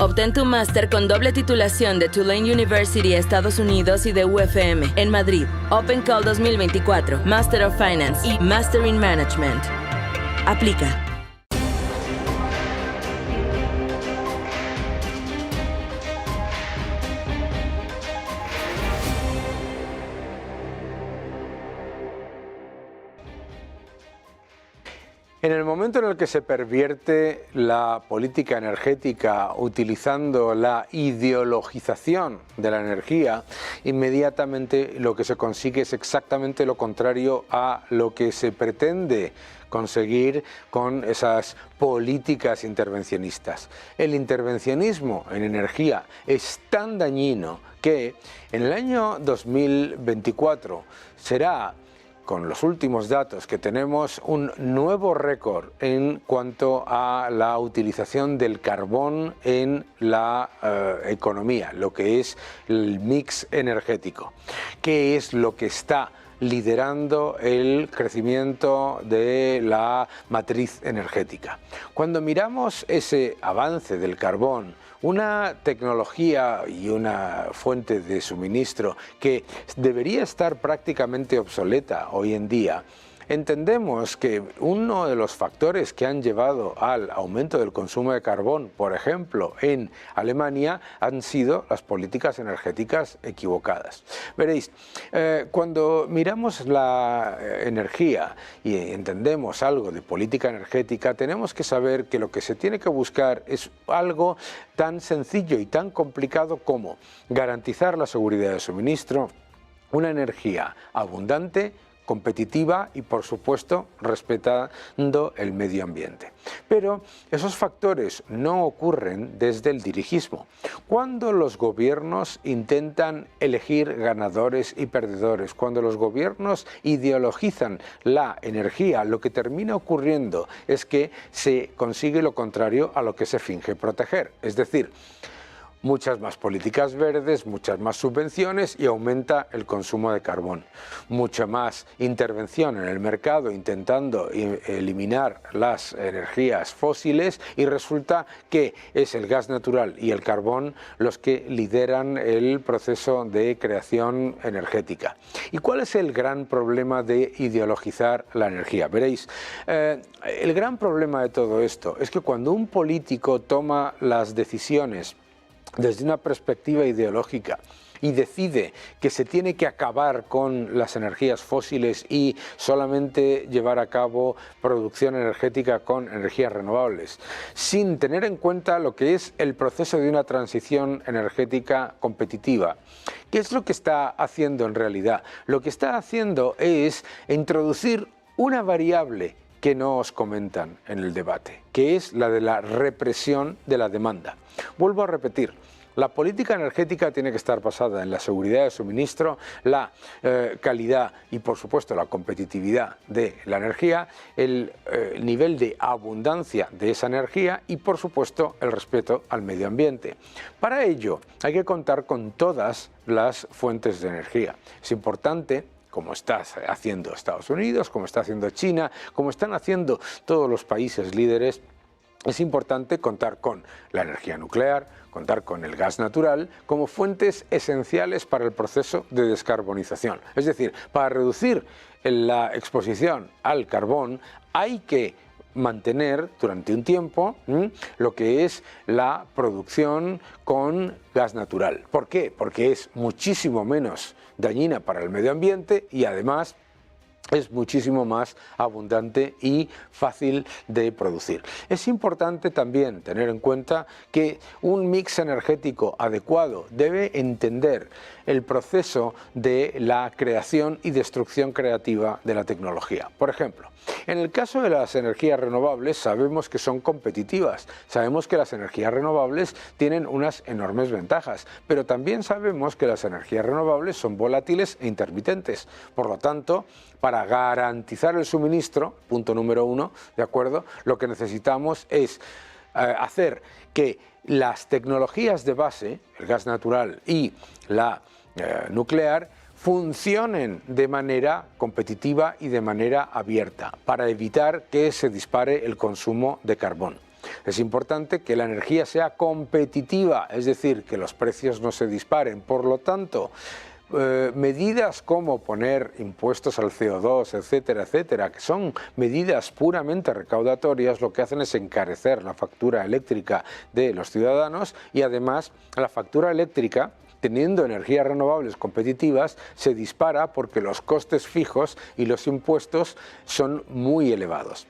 Obtén tu máster con doble titulación de Tulane University, Estados Unidos y de UFM en Madrid. Open Call 2024, Master of Finance y Master in Management. Aplica. En el momento en el que se pervierte la política energética utilizando la ideologización de la energía, inmediatamente lo que se consigue es exactamente lo contrario a lo que se pretende conseguir con esas políticas intervencionistas. El intervencionismo en energía es tan dañino que en el año 2024 será, con los últimos datos que tenemos, un nuevo récord en cuanto a la utilización del carbón en la economía, lo que es el mix energético. ¿Qué es lo que está liderando el crecimiento de la matriz energética? Cuando miramos ese avance del carbón, una tecnología y una fuente de suministro que debería estar prácticamente obsoleta hoy en día, entendemos que uno de los factores que han llevado al aumento del consumo de carbón, por ejemplo, en Alemania, han sido las políticas energéticas equivocadas. Veréis, cuando miramos la energía y entendemos algo de política energética, tenemos que saber que lo que se tiene que buscar es algo tan sencillo y tan complicado como garantizar la seguridad de suministro, una energía abundante, competitiva y, por supuesto, respetando el medio ambiente. Pero esos factores no ocurren desde el dirigismo. Cuando los gobiernos intentan elegir ganadores y perdedores, cuando los gobiernos ideologizan la energía, lo que termina ocurriendo es que se consigue lo contrario a lo que se finge proteger. Es decir, muchas más políticas verdes, muchas más subvenciones y aumenta el consumo de carbón. Mucha más intervención en el mercado intentando eliminar las energías fósiles y resulta que es el gas natural y el carbón los que lideran el proceso de creación energética. ¿Y cuál es el gran problema de ideologizar la energía? Veréis, el gran problema de todo esto es que cuando un político toma las decisiones desde una perspectiva ideológica y decide que se tiene que acabar con las energías fósiles y solamente llevar a cabo producción energética con energías renovables, sin tener en cuenta lo que es el proceso de una transición energética competitiva. ¿Qué es lo que está haciendo en realidad? Lo que está haciendo es introducir una variable que no os comentan en el debate, que es la de la represión de la demanda. Vuelvo a repetir, la política energética tiene que estar basada en la seguridad de suministro, la calidad y, por supuesto, la competitividad de la energía, el nivel de abundancia de esa energía y, por supuesto, el respeto al medio ambiente. Para ello hay que contar con todas las fuentes de energía. Es importante, como está haciendo Estados Unidos, como está haciendo China, como están haciendo todos los países líderes, es importante contar con la energía nuclear, contar con el gas natural como fuentes esenciales para el proceso de descarbonización. Es decir, para reducir la exposición al carbón hay que mantener durante un tiempo lo que es la producción con gas natural. ¿Por qué? Porque es muchísimo menos dañina para el medio ambiente y además es muchísimo más abundante y fácil de producir. Es importante también tener en cuenta que un mix energético adecuado debe entender el proceso de la creación y destrucción creativa de la tecnología. Por ejemplo, en el caso de las energías renovables sabemos que son competitivas, sabemos que las energías renovables tienen unas enormes ventajas, pero también sabemos que las energías renovables son volátiles e intermitentes. Por lo tanto, para garantizar el suministro, punto número uno, ¿de acuerdo? Lo que necesitamos es hacer que las tecnologías de base, el gas natural y la nuclear, funcionen de manera competitiva y de manera abierta para evitar que se dispare el consumo de carbón. Es importante que la energía sea competitiva, es decir, que los precios no se disparen. Por lo tanto, medidas como poner impuestos al CO2, etcétera, etcétera, que son medidas puramente recaudatorias, lo que hacen es encarecer la factura eléctrica de los ciudadanos y además la factura eléctrica, teniendo energías renovables competitivas, se dispara porque los costes fijos y los impuestos son muy elevados.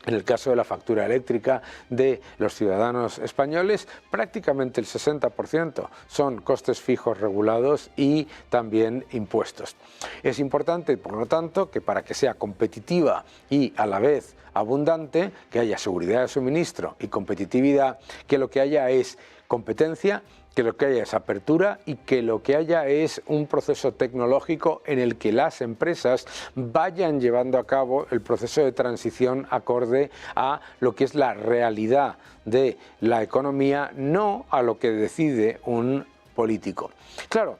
En el caso de la factura eléctrica de los ciudadanos españoles, prácticamente el 60% son costes fijos regulados y también impuestos. Es importante, por lo tanto, que para que sea competitiva y a la vez abundante, que haya seguridad de suministro y competitividad, que lo que haya es competencia, que lo que haya es apertura y que lo que haya es un proceso tecnológico en el que las empresas vayan llevando a cabo el proceso de transición acorde a lo que es la realidad de la economía, no a lo que decide un político. Claro,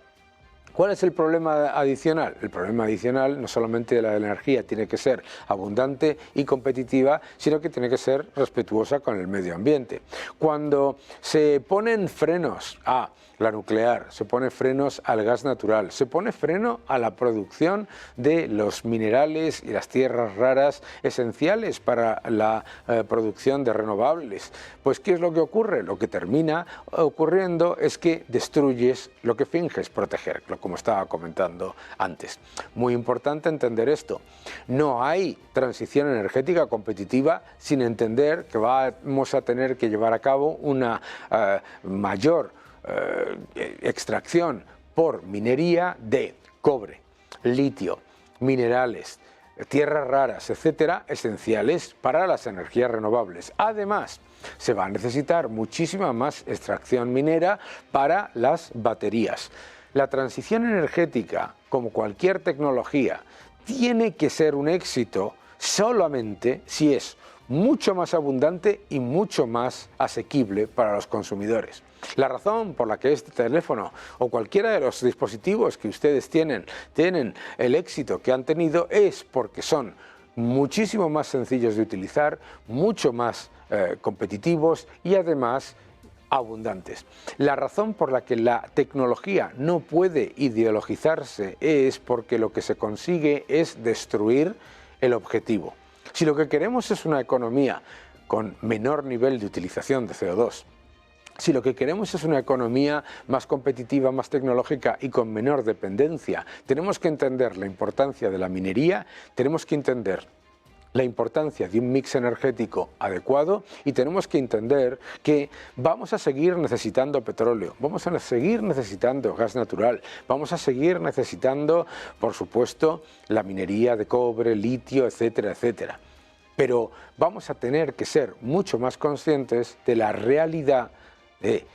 ¿cuál es el problema adicional? El problema adicional no solamente de la energía tiene que ser abundante y competitiva, sino que tiene que ser respetuosa con el medio ambiente. Cuando se ponen frenos a la nuclear, se pone frenos al gas natural, se pone freno a la producción de los minerales y las tierras raras esenciales para la producción de renovables, pues ¿qué es lo que ocurre? Lo que termina ocurriendo es que destruyes lo que finges proteger, como estaba comentando antes. Muy importante entender esto. No hay transición energética competitiva sin entender que vamos a tener que llevar a cabo una mayor extracción por minería de cobre, litio, minerales, tierras raras, etcétera, esenciales para las energías renovables. Además, se va a necesitar muchísima más extracción minera para las baterías. La transición energética, como cualquier tecnología, tiene que ser un éxito solamente si es mucho más abundante y mucho más asequible para los consumidores. La razón por la que este teléfono o cualquiera de los dispositivos que ustedes tienen el éxito que han tenido es porque son muchísimo más sencillos de utilizar, mucho más competitivos y además abundantes. La razón por la que la tecnología no puede ideologizarse es porque lo que se consigue es destruir el objetivo. Si lo que queremos es una economía con menor nivel de utilización de CO2, si lo que queremos es una economía más competitiva, más tecnológica y con menor dependencia, tenemos que entender la importancia de la minería, tenemos que entender la importancia de un mix energético adecuado y tenemos que entender que vamos a seguir necesitando petróleo, vamos a seguir necesitando gas natural, vamos a seguir necesitando, por supuesto, la minería de cobre, litio, etcétera, etcétera. Pero vamos a tener que ser mucho más conscientes de la realidad de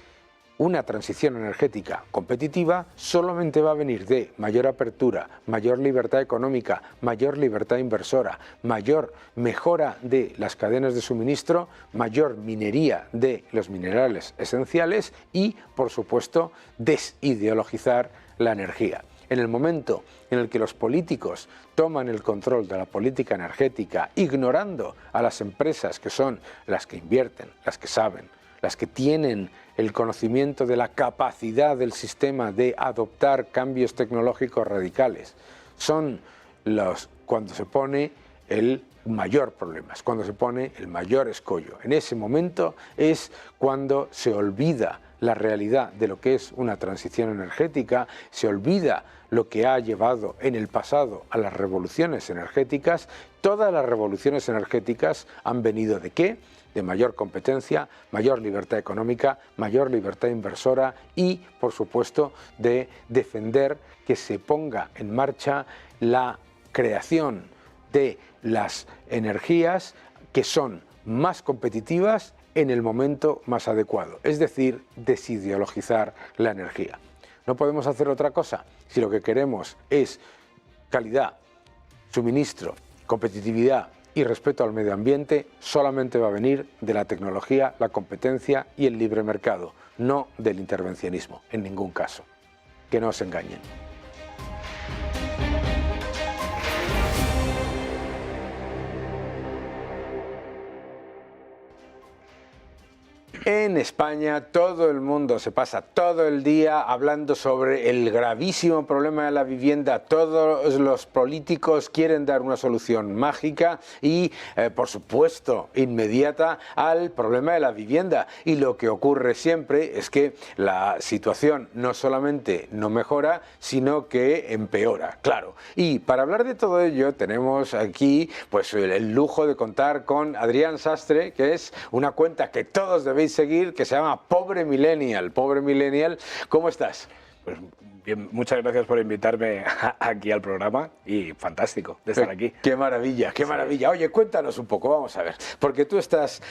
una transición energética competitiva solamente va a venir de mayor apertura, mayor libertad económica, mayor libertad inversora, mayor mejora de las cadenas de suministro, mayor minería de los minerales esenciales y, por supuesto, desideologizar la energía. En el momento en el que los políticos toman el control de la política energética, ignorando a las empresas que son las que invierten, las que saben, las que tienen el conocimiento de la capacidad del sistema de adoptar cambios tecnológicos radicales, son cuando se pone el mayor problema, es cuando se pone el mayor escollo. En ese momento es cuando se olvida la realidad de lo que es una transición energética, se olvida lo que ha llevado en el pasado a las revoluciones energéticas. Todas las revoluciones energéticas han venido ¿de qué? De mayor competencia, mayor libertad económica, mayor libertad inversora y, por supuesto, de defender que se ponga en marcha la creación de las energías que son más competitivas en el momento más adecuado, es decir, desideologizar la energía. No podemos hacer otra cosa si lo que queremos es calidad, suministro, competitividad y respeto al medio ambiente. Solamente va a venir de la tecnología, la competencia y el libre mercado, no del intervencionismo, en ningún caso. Que no os engañen. En España todo el mundo se pasa todo el día hablando sobre el gravísimo problema de la vivienda. Todos los políticos quieren dar una solución mágica y, por supuesto, inmediata al problema de la vivienda. Y lo que ocurre siempre es que la situación no solamente no mejora, sino que empeora, claro. Y para hablar de todo ello tenemos aquí pues el lujo de contar con Adrián Sastre, que es una cuenta que todos debéis seguir, que se llama Pobre Millennial. Pobre Millennial, ¿cómo estás? Pues bien, muchas gracias por invitarme aquí al programa y fantástico de estar aquí. Qué maravilla, qué maravilla. Oye, cuéntanos un poco, vamos a ver, porque tú estás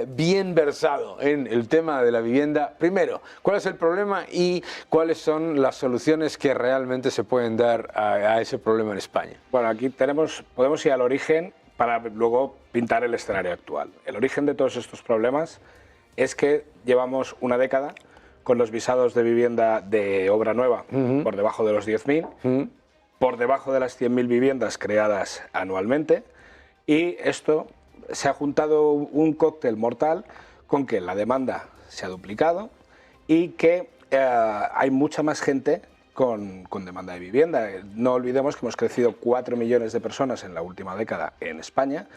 bien versado en el tema de la vivienda. Primero, ¿cuál es el problema y cuáles son las soluciones que realmente se pueden dar a ese problema en España? Bueno, aquí podemos ir al origen para luego pintar el escenario actual. El origen de todos estos problemas es que llevamos una década con los visados de vivienda de obra nueva por debajo de los 10.000, por debajo de las 100.000 viviendas creadas anualmente, y esto se ha juntado un cóctel mortal con que la demanda se ha duplicado y que hay mucha más gente con demanda de vivienda. No olvidemos que hemos crecido 4 millones de personas en la última década en España,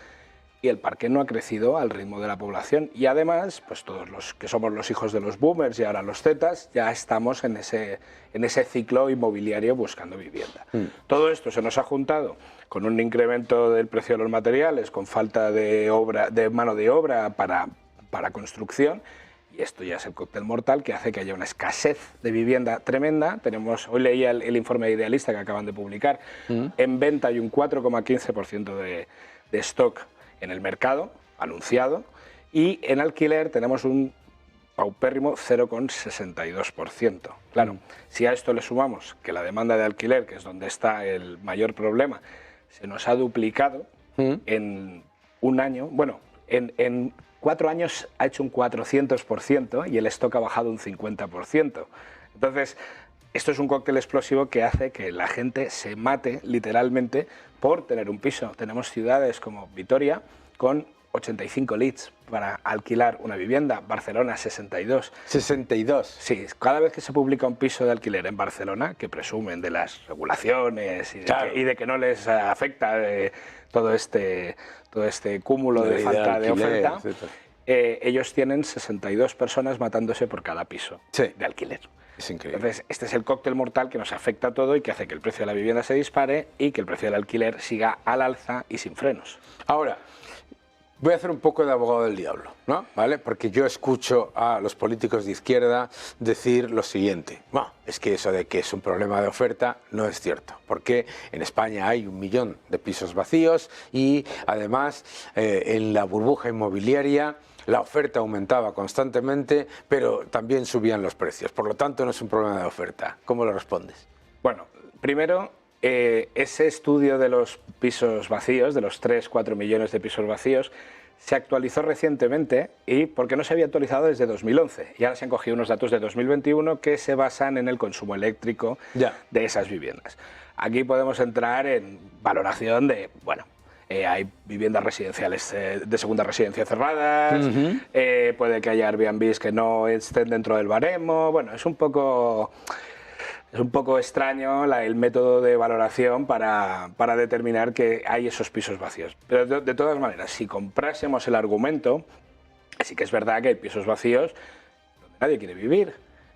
y el parque no ha crecido al ritmo de la población. Y además, pues todos los que somos los hijos de los boomers y ahora los zetas, ya estamos en ese ciclo inmobiliario buscando vivienda. Todo esto se nos ha juntado con un incremento del precio de los materiales, con falta de mano de obra para construcción, y esto ya es el cóctel mortal que hace que haya una escasez de vivienda tremenda. Hoy leía el informe de Idealista que acaban de publicar. En venta hay un 4,15% de stock en el mercado, anunciado, y en alquiler tenemos un paupérrimo 0,62%. Claro, si a esto le sumamos que la demanda de alquiler, que es donde está el mayor problema, se nos ha duplicado en un año, bueno, en 4 años ha hecho un 400% y el stock ha bajado un 50%. Entonces, esto es un cóctel explosivo que hace que la gente se mate literalmente por tener un piso. Tenemos ciudades como Vitoria con 85 leads para alquilar una vivienda, Barcelona 62. 62. Sí, cada vez que se publica un piso de alquiler en Barcelona, que presumen de las regulaciones y de que no les afecta todo este cúmulo de falta de oferta, ellos tienen 62 personas matándose por cada piso de alquiler. Es increíble. Entonces, este es el cóctel mortal que nos afecta a todo y que hace que el precio de la vivienda se dispare y que el precio del alquiler siga al alza y sin frenos. Ahora, voy a hacer un poco de abogado del diablo, ¿no? ¿Vale? Porque yo escucho a los políticos de izquierda decir lo siguiente: bueno, es que eso de que es un problema de oferta no es cierto, porque en España hay 1 millón de pisos vacíos y además en la burbuja inmobiliaria la oferta aumentaba constantemente, pero también subían los precios. Por lo tanto, no es un problema de oferta. ¿Cómo lo respondes? Bueno, primero, ese estudio de los pisos vacíos, de los 3-4 millones de pisos vacíos, se actualizó recientemente y porque no se había actualizado desde 2011. Y ahora se han cogido unos datos de 2021 que se basan en el consumo eléctrico de esas viviendas. Aquí podemos entrar en valoración de, bueno, hay viviendas residenciales de segunda residencia cerradas, puede que haya Airbnbs que no estén dentro del baremo. Bueno, es un poco extraño el método de valoración para determinar que hay esos pisos vacíos. Pero de todas maneras, si comprásemos el argumento, sí que es verdad que hay pisos vacíos donde nadie quiere vivir.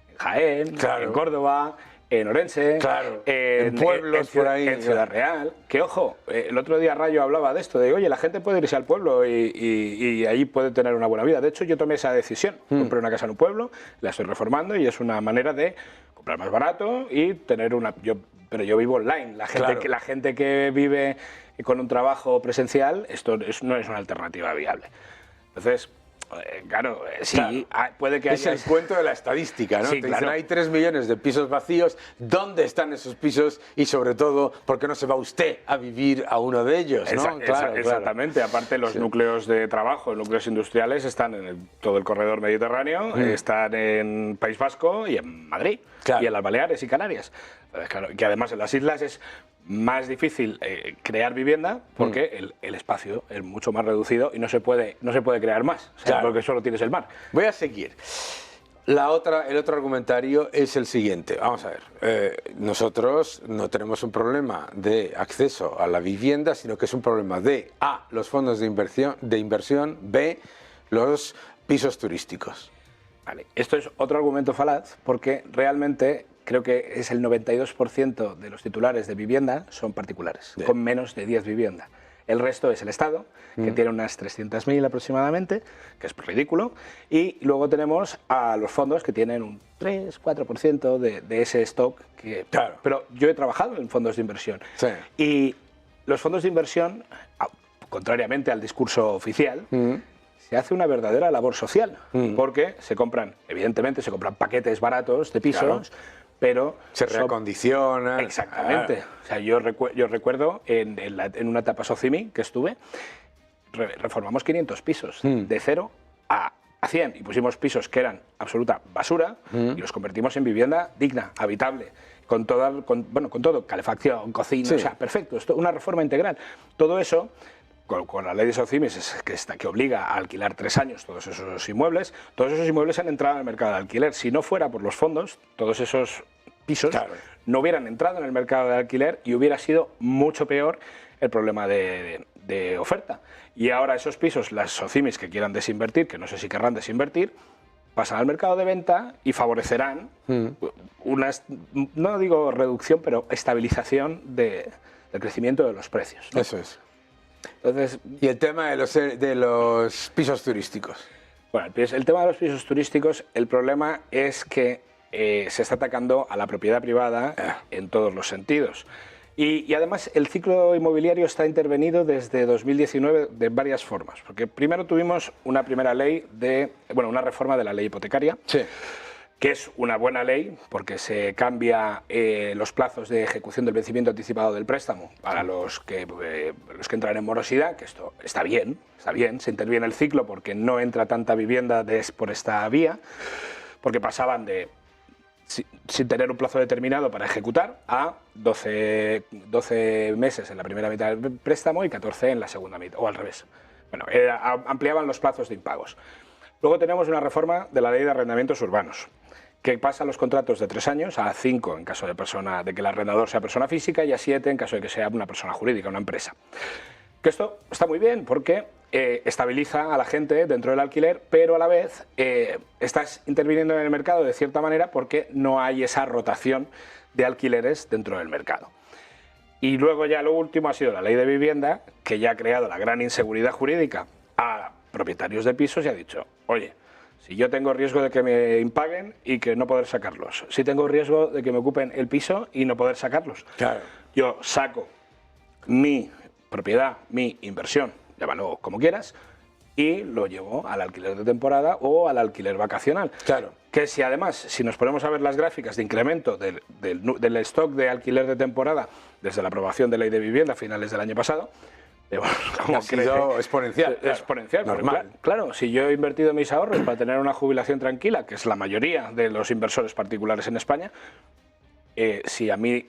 En Jaén, en Córdoba, en Orense, en pueblos por ahí, en Ciudad Real. Que ojo, el otro día Rayo hablaba de esto, de oye, la gente puede irse al pueblo y ahí puede tener una buena vida. De hecho, yo tomé esa decisión. Compré una casa en un pueblo, la estoy reformando y es una manera de comprar más barato y tener pero yo vivo online. La gente que vive con un trabajo presencial, esto no es una alternativa viable. Entonces, claro, sí, puede que haya... Es el cuento de la estadística, ¿no? Sí, Te dicen, hay 3 millones de pisos vacíos, ¿dónde están esos pisos? Y sobre todo, ¿por qué no se va usted a vivir a uno de ellos? ¿No? Exactamente, aparte los núcleos de trabajo, núcleos industriales están en todo el corredor mediterráneo, están en País Vasco y en Madrid, y en las Baleares y Canarias. Claro, que además en las islas es más difícil crear vivienda porque el espacio es mucho más reducido y no se puede crear más, o sea, Claro. porque solo tienes el mar. Voy a seguir. El otro argumentario es el siguiente. Vamos a ver. Nosotros no tenemos un problema de acceso a la vivienda, sino que es un problema de A, los fondos de inversión, B, los pisos turísticos. Vale. Esto es otro argumento falaz porque realmente creo que es el 92% de los titulares de vivienda son particulares, Bien. con menos de 10 viviendas. El resto es el Estado, que tiene unas 300.000 aproximadamente, que es ridículo, y luego tenemos a los fondos que tienen un 3-4% de ese stock. Claro. Pero yo he trabajado en fondos de inversión. Sí. Y los fondos de inversión, contrariamente al discurso oficial, se hace una verdadera labor social, porque se compran, evidentemente, se compran paquetes baratos de pisos, Claro. pero Se reacondicionan. exactamente. O sea, yo recuerdo en una etapa Socimi que estuve, reformamos 500 pisos, de 0 a 100, y pusimos pisos que eran absoluta basura y los convertimos en vivienda digna, habitable, con todo, calefacción, cocina, Sí. o sea, perfecto, esto, una reforma integral. Todo eso, con la ley de Socimis, que obliga a alquilar 3 años todos esos inmuebles han entrado en el mercado de alquiler. Si no fuera por los fondos, todos esos pisos Claro. no hubieran entrado en el mercado de alquiler y hubiera sido mucho peor el problema de oferta. Y ahora esos pisos, las Socimis que quieran desinvertir, que no sé si querrán desinvertir, pasan al mercado de venta y favorecerán una, no digo reducción, pero estabilización del crecimiento de los precios, ¿no? Eso es. Entonces, Y el tema de los pisos turísticos. bueno, el tema de los pisos turísticos, el problema es que se está atacando a la propiedad privada en todos los sentidos. Y además el ciclo inmobiliario está intervenido desde 2019 de varias formas. Porque primero tuvimos una primera ley una reforma de la ley hipotecaria. Sí. Que es una buena ley porque se cambia los plazos de ejecución del vencimiento anticipado del préstamo para los que entran en morosidad, que esto está bien, se interviene el ciclo porque no entra tanta vivienda por esta vía, porque pasaban de sin tener un plazo determinado para ejecutar a 12 meses en la primera mitad del préstamo y 14 en la segunda mitad, o al revés. Bueno, ampliaban los plazos de impagos. Luego tenemos una reforma de la ley de arrendamientos urbanos, que pasa los contratos de 3 años a 5 en caso de que el arrendador sea persona física y a 7 en caso de que sea una persona jurídica, una empresa. Que esto está muy bien porque estabiliza a la gente dentro del alquiler, pero a la vez estás interviniendo en el mercado de cierta manera porque no hay esa rotación de alquileres dentro del mercado. Y luego ya lo último ha sido la ley de vivienda, que ya ha creado la gran inseguridad jurídica a propietarios de pisos y ha dicho, oye, si yo tengo riesgo de que me impaguen y que no poder sacarlos, si tengo riesgo de que me ocupen el piso y no poder sacarlos, Claro. yo saco mi propiedad, mi inversión, llámalo como quieras, y lo llevo al alquiler de temporada o al alquiler vacacional. Claro. Que si además, si nos ponemos a ver las gráficas de incremento del stock de alquiler de temporada desde la aprobación de ley de vivienda a finales del año pasado, Ha sido exponencial. Claro. Exponencial, Normal. Claro, si yo he invertido mis ahorros para tener una jubilación tranquila, que es la mayoría de los inversores particulares en España, si a mí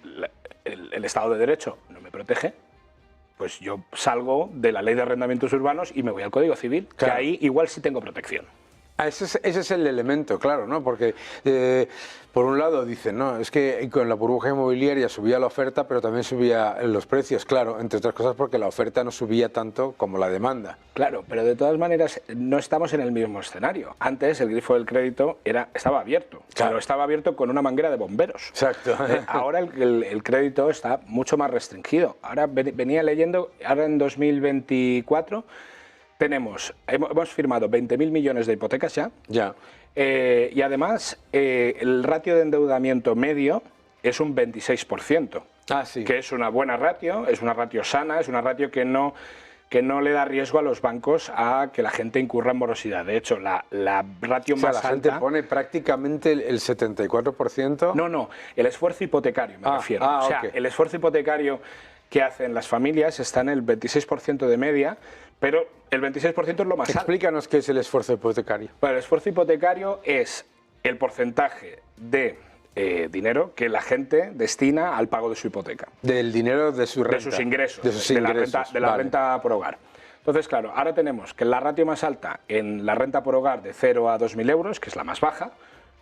el Estado de Derecho no me protege, pues yo salgo de la ley de arrendamientos urbanos y me voy al Código Civil, Claro. que ahí igual sí tengo protección. Ese es el elemento, claro, ¿no? Porque por un lado dicen, no, es que con la burbuja inmobiliaria subía la oferta, pero también subía los precios, claro, entre otras cosas porque la oferta no subía tanto como la demanda. Claro, pero de todas maneras no estamos en el mismo escenario. Antes el grifo del crédito estaba abierto, Claro. pero estaba abierto con una manguera de bomberos. Exacto. Ahora el crédito está mucho más restringido. Ahora venía leyendo, ahora en 2024 hemos firmado 20.000 millones de hipotecas ya. Ya. Y además el ratio de endeudamiento medio es un 26%. Ah, sí. Que es una buena ratio, es una ratio sana, es una ratio que no le da riesgo a los bancos a que la gente incurra en morosidad. De hecho, la ratio O sea, más la alta... gente pone prácticamente el 74%. No, el esfuerzo hipotecario me refiero. O sea, ok. el esfuerzo hipotecario que hacen las familias está en el 26% de media, pero el 26% es lo más alto. Explícanos qué es el esfuerzo hipotecario. Bueno, el esfuerzo hipotecario es el porcentaje de dinero que la gente destina al pago de su hipoteca. Del dinero de su renta. De sus ingresos. De sus ingresos. De la renta por hogar. Entonces, claro, ahora tenemos que la ratio más alta en la renta por hogar de 0 a 2.000 euros, que es la más baja,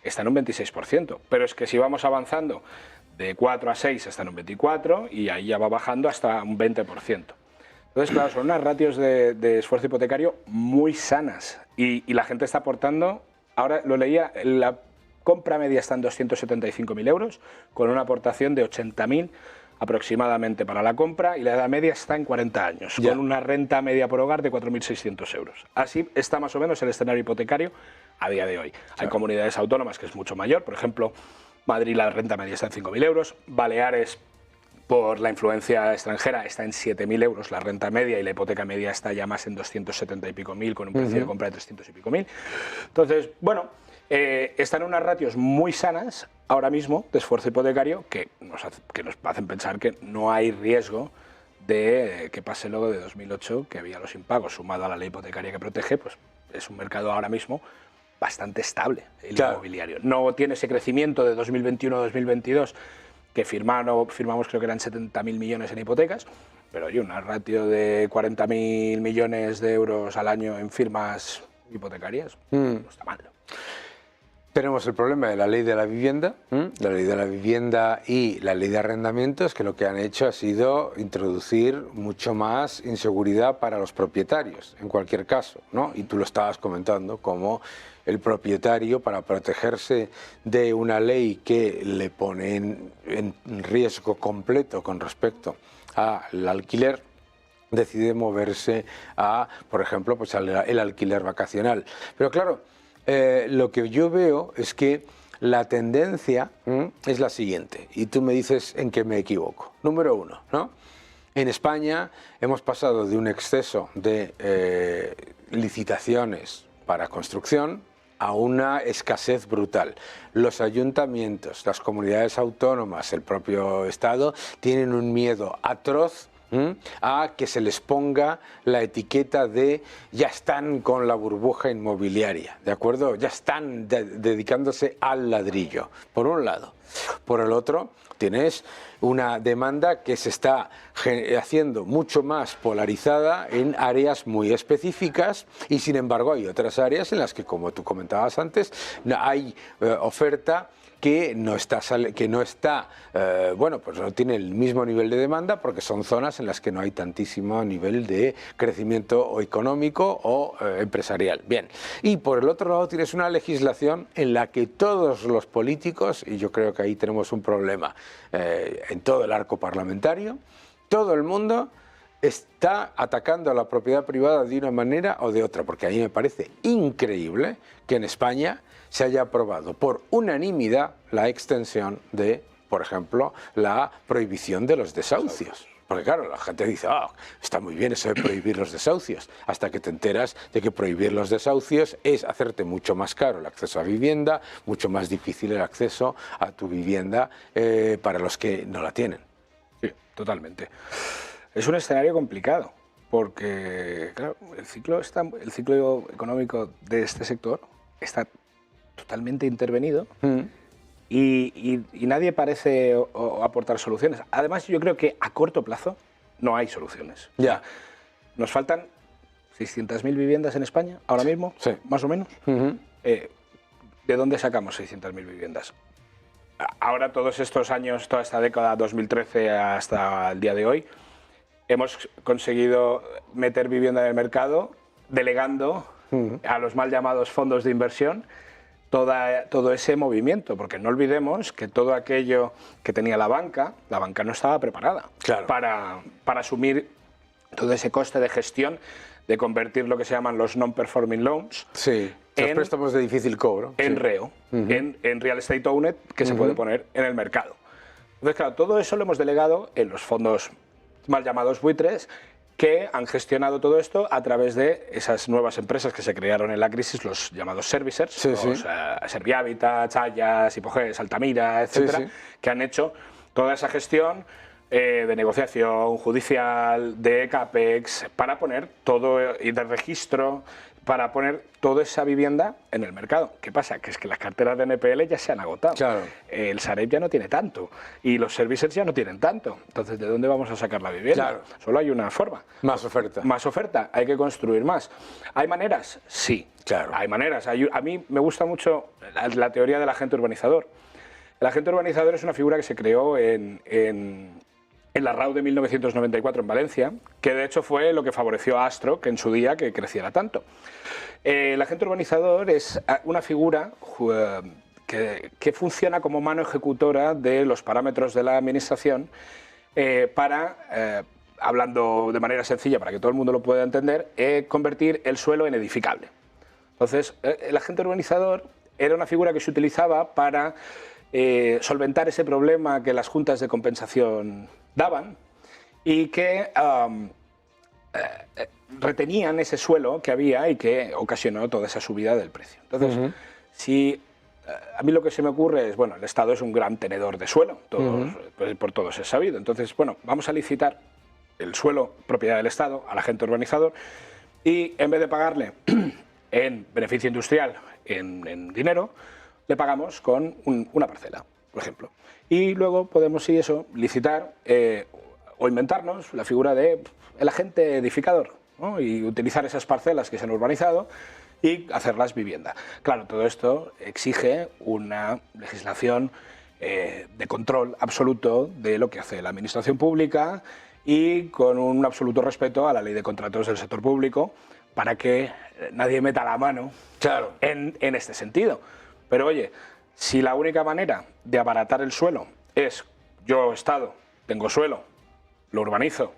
está en un 26%. Pero es que si vamos avanzando de 4 a 6 está en un 24% y ahí ya va bajando hasta un 20%. Entonces, claro, son unas ratios de esfuerzo hipotecario muy sanas y la gente está aportando, ahora lo leía, la compra media está en 275.000 euros con una aportación de 80.000 aproximadamente para la compra y la edad media está en 40 años, con una renta media por hogar de 4.600 euros. Así está más o menos el escenario hipotecario a día de hoy. Hay comunidades autónomas que es mucho mayor, por ejemplo, Madrid la renta media está en 5.000 euros, Baleares por la influencia extranjera está en 7.000 euros la renta media y la hipoteca media está ya más en 270 y pico mil con un precio de compra de 300 y pico mil. Entonces, bueno, están unas ratios muy sanas ahora mismo de esfuerzo hipotecario que nos hacen pensar que no hay riesgo de que pase luego de 2008, que había los impagos sumado a la ley hipotecaria que protege, pues es un mercado ahora mismo bastante estable el inmobiliario. No tiene ese crecimiento de 2021-2022 que firmamos creo que eran 70.000 millones en hipotecas, pero hay una ratio de 40.000 millones de euros al año en firmas hipotecarias, no está mal. Tenemos el problema de la ley de la vivienda, la ley de la vivienda y la ley de arrendamientos, que lo que han hecho ha sido introducir mucho más inseguridad para los propietarios, en cualquier caso, ¿no? Y tú lo estabas comentando, como el propietario, para protegerse de una ley que le pone en riesgo completo con respecto al alquiler, decide moverse a, por ejemplo, pues el alquiler vacacional. Pero claro, lo que yo veo es que la tendencia es la siguiente, y tú me dices en qué me equivoco. Número uno, ¿no? En España hemos pasado de un exceso de licitaciones para construcción a una escasez brutal. Los ayuntamientos, las comunidades autónomas, el propio Estado tienen un miedo atroz a que se les ponga la etiqueta de ya están con la burbuja inmobiliaria, ¿de acuerdo? Ya están dedicándose al ladrillo, por un lado. Por el otro, tienes una demanda que se está haciendo mucho más polarizada en áreas muy específicas y, sin embargo, hay otras áreas en las que, como tú comentabas antes, hay oferta que no está, bueno, pues no tiene el mismo nivel de demanda porque son zonas en las que no hay tantísimo nivel de crecimiento o económico o empresarial. Bien, y por el otro lado tienes una legislación en la que todos los políticos, y yo creo que ahí tenemos un problema en todo el arco parlamentario, todo el mundo está atacando a la propiedad privada de una manera o de otra, porque a mí me parece increíble que en España se haya aprobado por unanimidad la extensión de, por ejemplo, la prohibición de los desahucios. Porque claro, la gente dice, está muy bien eso de prohibir los desahucios, hasta que te enteras de que prohibir los desahucios es hacerte mucho más caro el acceso a vivienda, mucho más difícil el acceso a tu vivienda para los que no la tienen. Sí, totalmente. Es un escenario complicado, porque claro, el ciclo económico de este sector está totalmente intervenido y nadie parece aportar soluciones. Además, yo creo que a corto plazo no hay soluciones. Ya. Nos faltan 600.000 viviendas en España, ahora mismo, más o menos. ¿De dónde sacamos 600.000 viviendas? Ahora, todos estos años, toda esta década, 2013 hasta el día de hoy, hemos conseguido meter vivienda en el mercado, delegando a los mal llamados fondos de inversión todo ese movimiento, porque no olvidemos que todo aquello que tenía la banca no estaba preparada para asumir todo ese coste de gestión de convertir lo que se llaman los non-performing loans los préstamos de difícil cobro en REO, en Real Estate Owned, que se puede poner en el mercado. Entonces, claro, todo eso lo hemos delegado en los fondos mal llamados buitres, que han gestionado todo esto a través de esas nuevas empresas que se crearon en la crisis, los llamados servicers, Servihabitat, Hayas, Hipoges, Altamira, etcétera, que han hecho toda esa gestión de negociación judicial, de CAPEX, para poner todo y de registro, para poner toda esa vivienda en el mercado. ¿Qué pasa? Que es que las carteras de NPL ya se han agotado. Claro. El Sareb ya no tiene tanto y los servicers ya no tienen tanto. Entonces, ¿de dónde vamos a sacar la vivienda? Claro. Solo hay una forma. Más oferta. Más oferta. Hay que construir más. ¿Hay maneras? Sí. Claro. Hay maneras. A mí me gusta mucho la teoría del agente urbanizador. El agente urbanizador es una figura que se creó en la RAU de 1994 en Valencia, que de hecho fue lo que favoreció a Astroc en su día que creciera tanto. El agente urbanizador es una figura que funciona como mano ejecutora de los parámetros de la administración para, hablando de manera sencilla para que todo el mundo lo pueda entender, convertir el suelo en edificable. Entonces, el agente urbanizador era una figura que se utilizaba para solventar ese problema que las juntas de compensación daban y que retenían ese suelo que había y que ocasionó toda esa subida del precio. Entonces, si a mí lo que se me ocurre es, bueno, el Estado es un gran tenedor de suelo, pues por todos es sabido. Entonces, bueno, vamos a licitar el suelo propiedad del Estado al agente urbanizador y en vez de pagarle en beneficio industrial, en dinero, le pagamos con una parcela, por ejemplo. Y luego podemos, si eso, licitar o inventarnos la figura de el agente edificador, ¿no? Y utilizar esas parcelas que se han urbanizado y hacerlas vivienda. Claro, todo esto exige una legislación de control absoluto de lo que hace la administración pública y con un absoluto respeto a la ley de contratos del sector público para que nadie meta la mano en este sentido. Pero oye, si la única manera de abaratar el suelo es yo, Estado, tengo suelo, lo urbanizo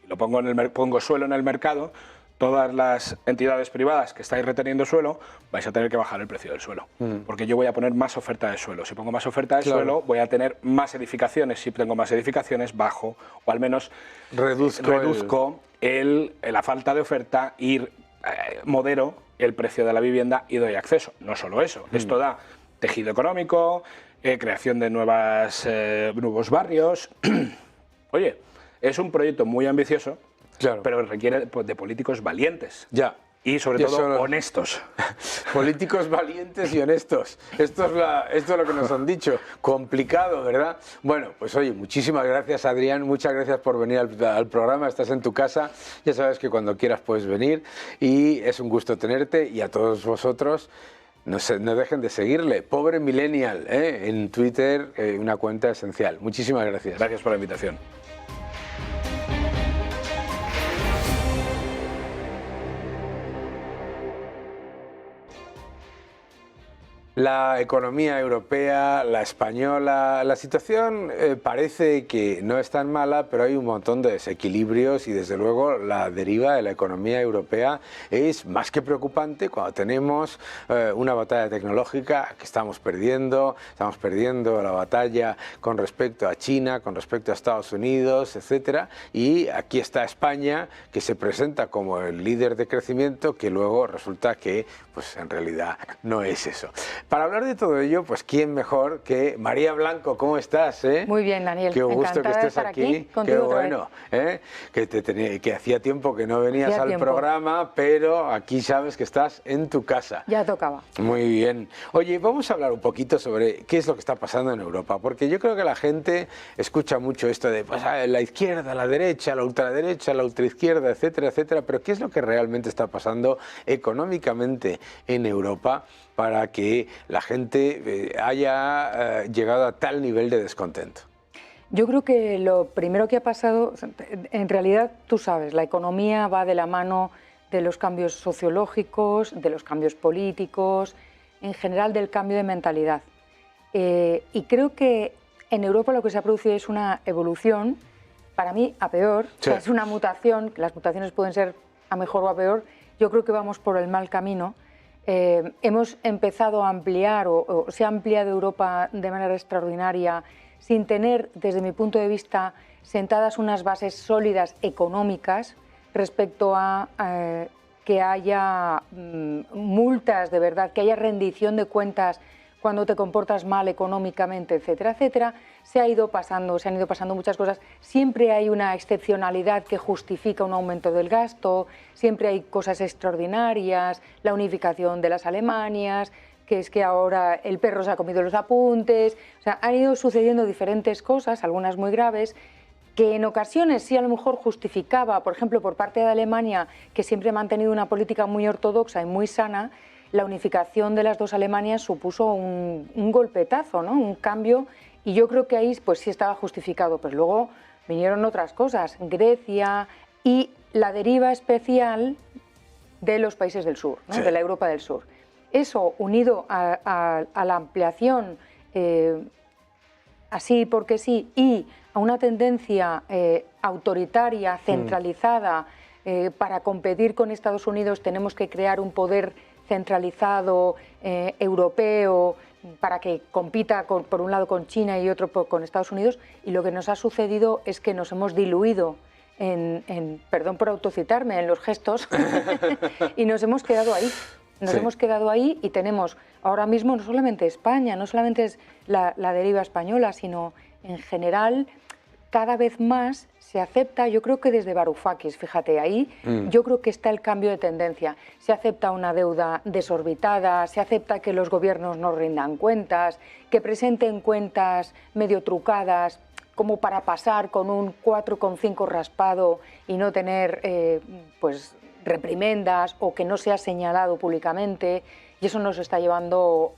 y lo pongo suelo en el mercado, todas las entidades privadas que estáis reteniendo suelo vais a tener que bajar el precio del suelo. Porque yo voy a poner más oferta de suelo. Si pongo más oferta de suelo, voy a tener más edificaciones. Si tengo más edificaciones, bajo o al menos reduzco la falta de oferta y modero el precio de la vivienda y doy acceso. No solo eso, esto da tejido económico, creación de nuevos barrios. Oye, es un proyecto muy ambicioso, pero requiere de políticos valientes. Y sobre todo honestos. Políticos valientes y honestos. Esto es lo que nos han dicho. Complicado, ¿verdad? Bueno, pues oye, muchísimas gracias, Adrián. Muchas gracias por venir al programa. Estás en tu casa. Ya sabes que cuando quieras puedes venir. Y es un gusto tenerte. Y a todos vosotros, no dejen de seguirle. Pobre Millennial, en Twitter, una cuenta esencial. Muchísimas gracias. Gracias por la invitación. La economía europea, la española, la situación parece que no es tan mala, pero hay un montón de desequilibrios y desde luego la deriva de la economía europea es más que preocupante cuando tenemos una batalla tecnológica que estamos perdiendo la batalla con respecto a China, con respecto a Estados Unidos, etcétera, y aquí está España que se presenta como el líder de crecimiento que luego resulta que pues en realidad no es eso. Para hablar de todo ello, pues quién mejor que María Blanco. ¿Cómo estás? Muy bien, Daniel. Qué gusto que estés aquí. Qué bueno. Que hacía tiempo que no venías al programa, pero aquí sabes que estás en tu casa. Ya tocaba. Muy bien. Oye, vamos a hablar un poquito sobre qué es lo que está pasando en Europa, porque yo creo que la gente escucha mucho esto de pues, la izquierda, la derecha, la ultraderecha, la ultraizquierda, etcétera, etcétera, pero ¿qué es lo que realmente está pasando económicamente en Europa para que la gente haya llegado a tal nivel de descontento? Yo creo que lo primero que ha pasado, en realidad tú sabes, la economía va de la mano de los cambios sociológicos, de los cambios políticos, en general del cambio de mentalidad. Y creo que en Europa lo que se ha producido es una evolución, para mí a peor, o sea, es una mutación, que las mutaciones pueden ser a mejor o a peor. Yo creo que vamos por el mal camino. Hemos empezado a ampliar o se ha ampliado Europa de manera extraordinaria sin tener, desde mi punto de vista, sentadas unas bases sólidas económicas respecto a que haya multas de verdad, que haya rendición de cuentas cuando te comportas mal económicamente, etcétera, etcétera. Se han ido pasando muchas cosas. Siempre hay una excepcionalidad que justifica un aumento del gasto, siempre hay cosas extraordinarias, la unificación de las Alemanias, que es que ahora el perro se ha comido los apuntes. O sea, han ido sucediendo diferentes cosas, algunas muy graves, que en ocasiones sí a lo mejor justificaba, por ejemplo, por parte de Alemania, que siempre ha mantenido una política muy ortodoxa y muy sana, la unificación de las dos Alemanias supuso un golpetazo, ¿no? Un cambio, y yo creo que ahí pues sí estaba justificado, pero luego vinieron otras cosas, Grecia y la deriva especial de los países del sur, ¿no? Sí. De la Europa del Sur. Eso, unido a la ampliación, así porque sí, y a una tendencia autoritaria, centralizada, para competir con Estados Unidos tenemos que crear un poder centralizado, europeo, para que compita por un lado con China y otro con Estados Unidos, y lo que nos ha sucedido es que nos hemos diluido perdón por autocitarme, en los gestos, y nos hemos quedado ahí. Nos hemos quedado ahí y tenemos ahora mismo no solamente España, no solamente es la deriva española, sino en general cada vez más se acepta, yo creo que desde Varoufakis, fíjate ahí, yo creo que está el cambio de tendencia. Se acepta una deuda desorbitada, se acepta que los gobiernos no rindan cuentas, que presenten cuentas medio trucadas, como para pasar con un 4,5 raspado y no tener pues reprimendas o que no sea señalado públicamente, y eso nos está llevando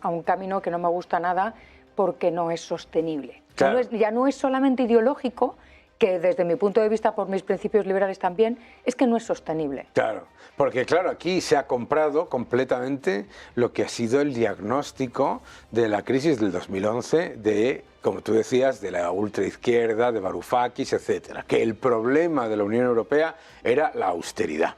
a un camino que no me gusta nada porque no es sostenible. Claro. Ya no es solamente ideológico, que desde mi punto de vista, por mis principios liberales también, es que no es sostenible. Claro, porque claro, aquí se ha comprado completamente lo que ha sido el diagnóstico de la crisis del 2011 de, como tú decías, de la ultraizquierda, de Varoufakis, etcétera, que el problema de la Unión Europea era la austeridad.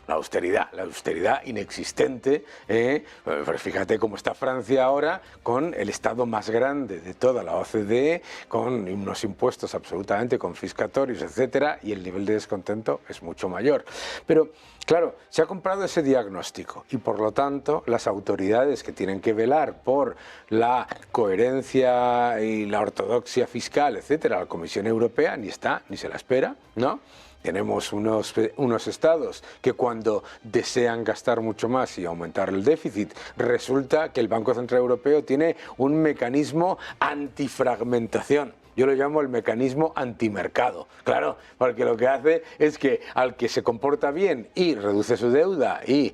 La austeridad inexistente. Pero fíjate cómo está Francia ahora, con el Estado más grande de toda la OCDE, con unos impuestos absolutamente confiscatorios, etcétera, y el nivel de descontento es mucho mayor. Pero claro, se ha comprado ese diagnóstico y por lo tanto las autoridades que tienen que velar por la coherencia y la ortodoxia fiscal, etcétera, la Comisión Europea ni está, ni se la espera, ¿no? Tenemos unos estados que cuando desean gastar mucho más y aumentar el déficit, resulta que el Banco Central Europeo tiene un mecanismo antifragmentación. Yo lo llamo el mecanismo antimercado, claro, porque lo que hace es que al que se comporta bien y reduce su deuda y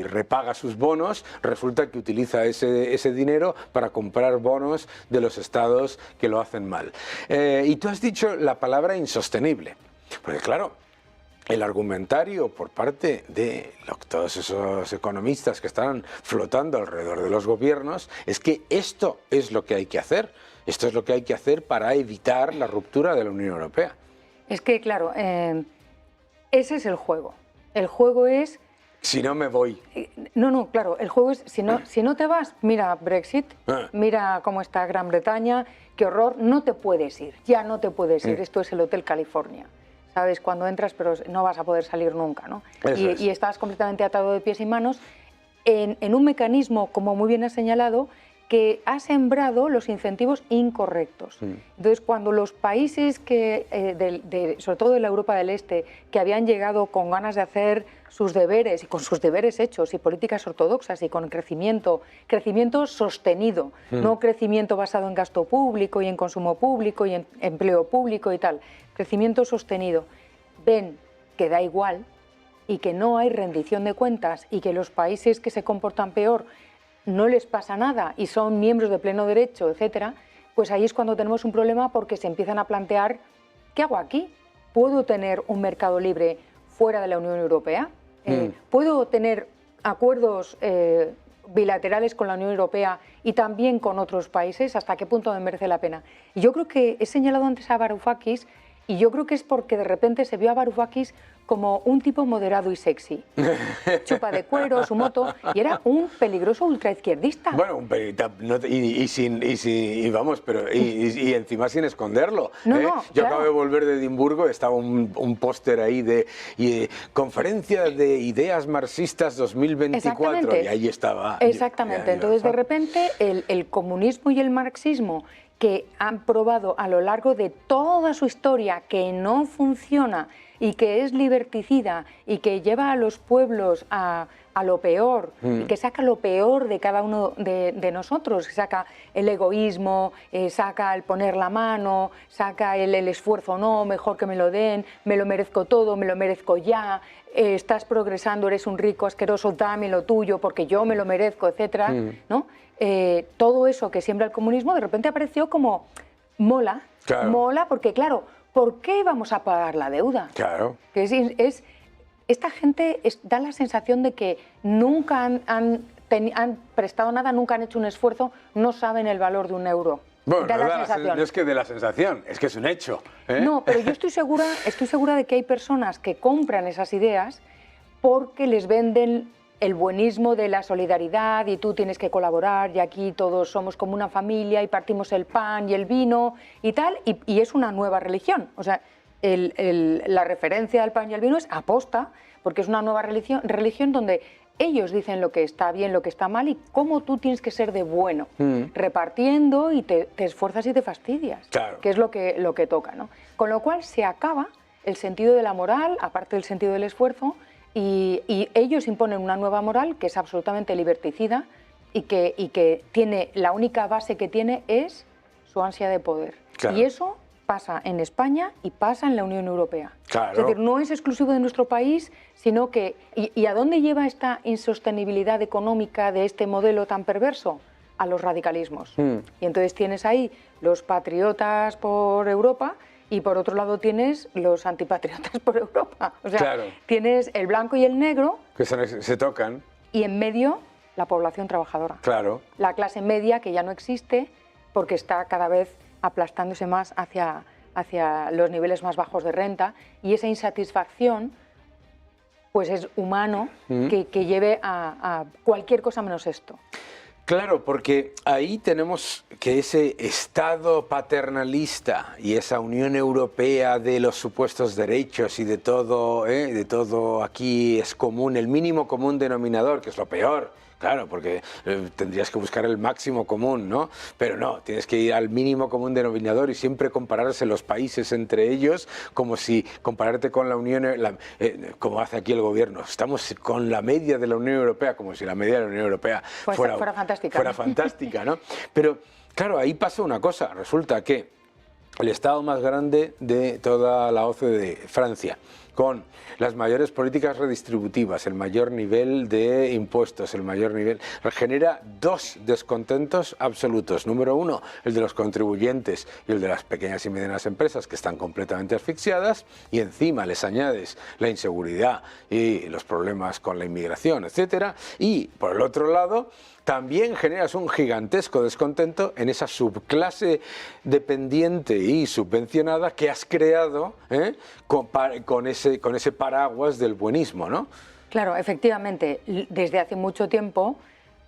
repaga sus bonos, resulta que utiliza ese dinero para comprar bonos de los estados que lo hacen mal. Y tú has dicho la palabra insostenible, porque claro, el argumentario por parte de todos esos economistas que están flotando alrededor de los gobiernos es que esto es lo que hay que hacer. Esto es lo que hay que hacer para evitar la ruptura de la Unión Europea. Es que, claro, ese es el juego. El juego es... Si no me voy. No, claro, el juego es, si no te vas, mira Brexit, mira cómo está Gran Bretaña, qué horror, no te puedes ir, ya no te puedes ir, esto es el Hotel California. Sabes cuando entras, pero no vas a poder salir nunca, ¿no? Y estás completamente atado de pies y manos en un mecanismo, como muy bien has señalado, que ha sembrado los incentivos incorrectos. Entonces, cuando los países sobre todo de la Europa del Este, que habían llegado con ganas de hacer sus deberes y con sus deberes hechos y políticas ortodoxas y con crecimiento sostenido, no crecimiento basado en gasto público y en consumo público y en empleo público y tal, crecimiento sostenido, ven que da igual y que no hay rendición de cuentas y que los países que se comportan peor no les pasa nada y son miembros de pleno derecho, etcétera, pues ahí es cuando tenemos un problema porque se empiezan a plantear, ¿qué hago aquí? ¿Puedo tener un mercado libre fuera de la Unión Europea? ¿Puedo tener acuerdos bilaterales con la Unión Europea y también con otros países? ¿Hasta qué punto me merece la pena? Y yo creo que he señalado antes a Varoufakis Y yo creo que es porque de repente se vio a Varoufakis como un tipo moderado y sexy. Chupa de cuero, su moto, y era un peligroso ultraizquierdista. Bueno, y encima sin esconderlo. No, Yo claro. acabo de volver de Edimburgo, estaba un póster ahí de Conferencia de Ideas Marxistas 2024, y ahí estaba. Exactamente. Entonces, de repente, el comunismo y el marxismo, que han probado a lo largo de toda su historia que no funciona y que es liberticida y que lleva a los pueblos a lo peor y que saca lo peor de cada uno de nosotros, saca el egoísmo, saca el poner la mano, saca el esfuerzo, no, mejor que me lo den, me lo merezco todo, me lo merezco ya, estás progresando, eres un rico asqueroso, dame lo tuyo porque yo me lo merezco, etcétera, ¿no? Todo eso que siembra el comunismo de repente apareció como mola, claro. Mola porque claro, ¿por qué vamos a pagar la deuda? Claro. Que esta gente da la sensación de que nunca han prestado nada, nunca han hecho un esfuerzo, no saben el valor de un euro. Bueno, da no, la sensación. No es que de la sensación, es que es un hecho. No, pero yo estoy segura de que hay personas que compran esas ideas porque les venden el buenismo de la solidaridad y tú tienes que colaborar y aquí todos somos como una familia y partimos el pan y el vino y tal, y es una nueva religión. O sea, la referencia al pan y al vino es aposta, porque es una nueva religión donde ellos dicen lo que está bien, lo que está mal y cómo tú tienes que ser de bueno, repartiendo y te esfuerzas y te fastidias, claro. Que es lo que toca, ¿no? Con lo cual se acaba el sentido de la moral, aparte del sentido del esfuerzo, y ellos imponen una nueva moral que es absolutamente liberticida y que tiene, la única base que tiene es su ansia de poder. Claro. Y eso pasa en España y pasa en la Unión Europea. Claro. Es decir, no es exclusivo de nuestro país, sino que... ¿Y a dónde lleva esta insostenibilidad económica de este modelo tan perverso? A los radicalismos. Y entonces tienes ahí los patriotas por Europa y por otro lado tienes los antipatriotas por Europa. O sea, claro. Tienes el blanco y el negro. Que se tocan. Y en medio la población trabajadora. Claro. La clase media que ya no existe porque está cada vez aplastándose más hacia los niveles más bajos de renta, y esa insatisfacción pues es humano que lleve a cualquier cosa menos esto. Claro, porque ahí tenemos que ese Estado paternalista y esa Unión Europea de los supuestos derechos y de todo aquí es común, el mínimo común denominador, que es lo peor. Claro, porque tendrías que buscar el máximo común, ¿no? Pero no, tienes que ir al mínimo común denominador y siempre compararse los países entre ellos como si compararte con la Unión, como hace aquí el gobierno. Estamos con la media de la Unión Europea, como si la media de la Unión Europea fuera fantástica. Fuera fantástica, ¿no? Pero claro, ahí pasa una cosa, resulta que el Estado más grande de toda la OCDE, Francia, con las mayores políticas redistributivas, el mayor nivel de impuestos, el mayor nivel, genera dos descontentos absolutos. Número uno, el de los contribuyentes y el de las pequeñas y medianas empresas que están completamente asfixiadas, y encima les añades la inseguridad y los problemas con la inmigración, etcétera. Y por el otro lado, también generas un gigantesco descontento en esa subclase dependiente y subvencionada que has creado con ese paraguas del buenismo, ¿no? Claro, efectivamente, desde hace mucho tiempo,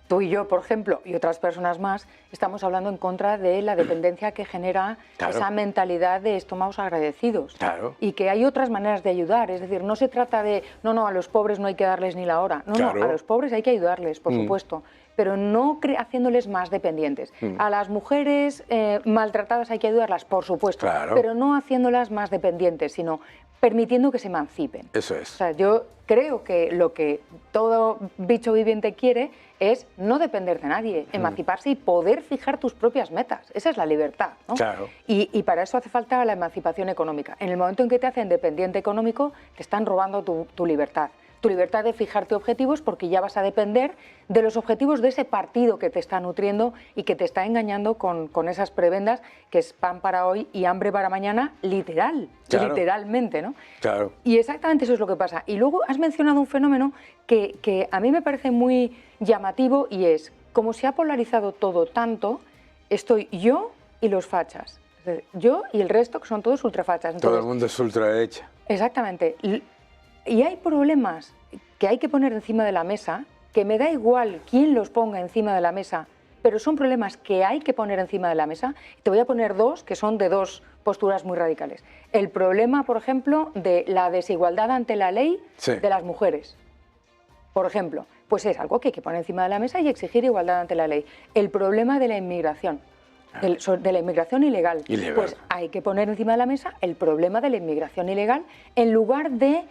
tú y yo, por ejemplo, y otras personas más, estamos hablando en contra de la dependencia que genera esa mentalidad de estómagos agradecidos. Claro. Y que hay otras maneras de ayudar, es decir, no se trata de, no, a los pobres no hay que darles ni la hora. No, a los pobres hay que ayudarles, por supuesto, pero no haciéndoles más dependientes. A las mujeres maltratadas hay que ayudarlas, por supuesto, pero no haciéndolas más dependientes, sino permitiendo que se emancipen. Eso es. O sea, yo creo que lo que todo bicho viviente quiere es no depender de nadie, emanciparse y poder fijar tus propias metas. Esa es la libertad, ¿no? Claro. Y para eso hace falta la emancipación económica. En el momento en que te hacen dependiente económico, te están robando tu libertad. Tu libertad de fijarte objetivos, porque ya vas a depender de los objetivos de ese partido que te está nutriendo y que te está engañando con esas prebendas que es pan para hoy y hambre para mañana, literalmente, ¿no? Claro. Y exactamente eso es lo que pasa. Y luego has mencionado un fenómeno que a mí me parece muy llamativo, y es, como se ha polarizado todo tanto, estoy yo y los fachas. Yo y el resto, que son todos ultrafachas. Entonces, todo el mundo es ultraderecha. Exactamente. Y hay problemas que hay que poner encima de la mesa, que me da igual quién los ponga encima de la mesa, pero son problemas que hay que poner encima de la mesa. Te voy a poner dos, que son de dos posturas muy radicales. El problema, por ejemplo, de la desigualdad ante la ley de las mujeres. Por ejemplo, pues es algo que hay que poner encima de la mesa y exigir igualdad ante la ley. El problema de la inmigración. De la inmigración ilegal. Pues hay que poner encima de la mesa el problema de la inmigración ilegal en lugar de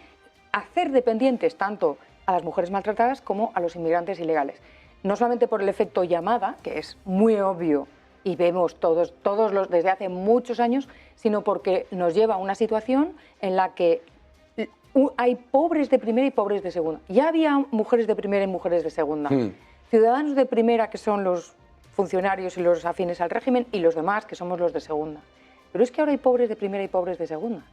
hacer dependientes tanto a las mujeres maltratadas como a los inmigrantes ilegales. No solamente por el efecto llamada, que es muy obvio y vemos todos desde hace muchos años, sino porque nos lleva a una situación en la que hay pobres de primera y pobres de segunda. Ya había mujeres de primera y mujeres de segunda. Ciudadanos de primera, que son los funcionarios y los afines al régimen, y los demás, que somos los de segunda. Pero es que ahora hay pobres de primera y pobres de segunda.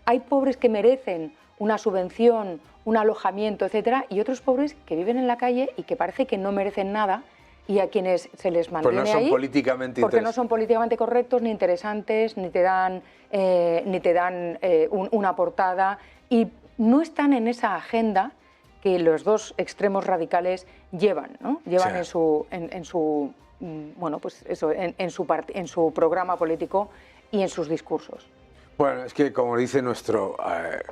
Hay pobres que merecen una subvención, un alojamiento, etcétera, y otros pobres que viven en la calle y que parece que no merecen nada y a quienes se les mantiene pues no son ahí políticamente porque no son políticamente correctos ni interesantes, ni te dan una portada y no están en esa agenda que los dos extremos radicales llevan, ¿no? Llevan en su bueno, pues eso, en su programa político y en sus discursos. Bueno, es que como dice nuestro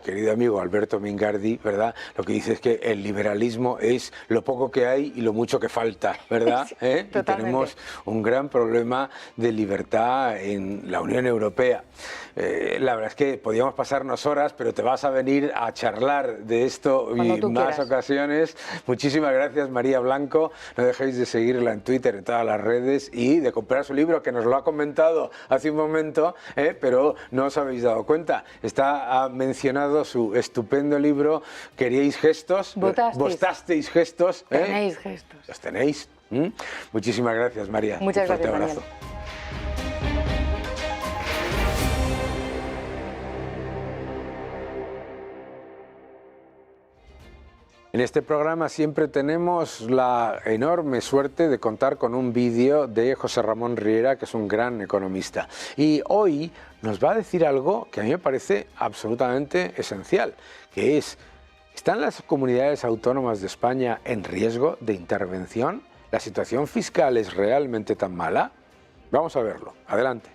querido amigo Alberto Mingardi, ¿verdad? Lo que dice es que el liberalismo es lo poco que hay y lo mucho que falta, ¿verdad? Y tenemos un gran problema de libertad en la Unión Europea. La verdad es que podíamos pasarnos horas, pero te vas a venir a charlar de esto y más ocasiones. Muchísimas gracias, María Blanco. No dejéis de seguirla en Twitter, en todas las redes y de comprar su libro, que nos lo ha comentado hace un momento, pero no os habéis dado cuenta. Ha mencionado su estupendo libro, Queríais gestos, votasteis gestos. Tenéis gestos. Los tenéis. Muchísimas gracias, María. Muchas gracias, abrazo. En este programa siempre tenemos la enorme suerte de contar con un vídeo de José Ramón Riera, que es un gran economista. Y hoy nos va a decir algo que a mí me parece absolutamente esencial, que es, ¿están las comunidades autónomas de España en riesgo de intervención? ¿La situación fiscal es realmente tan mala? Vamos a verlo. Adelante.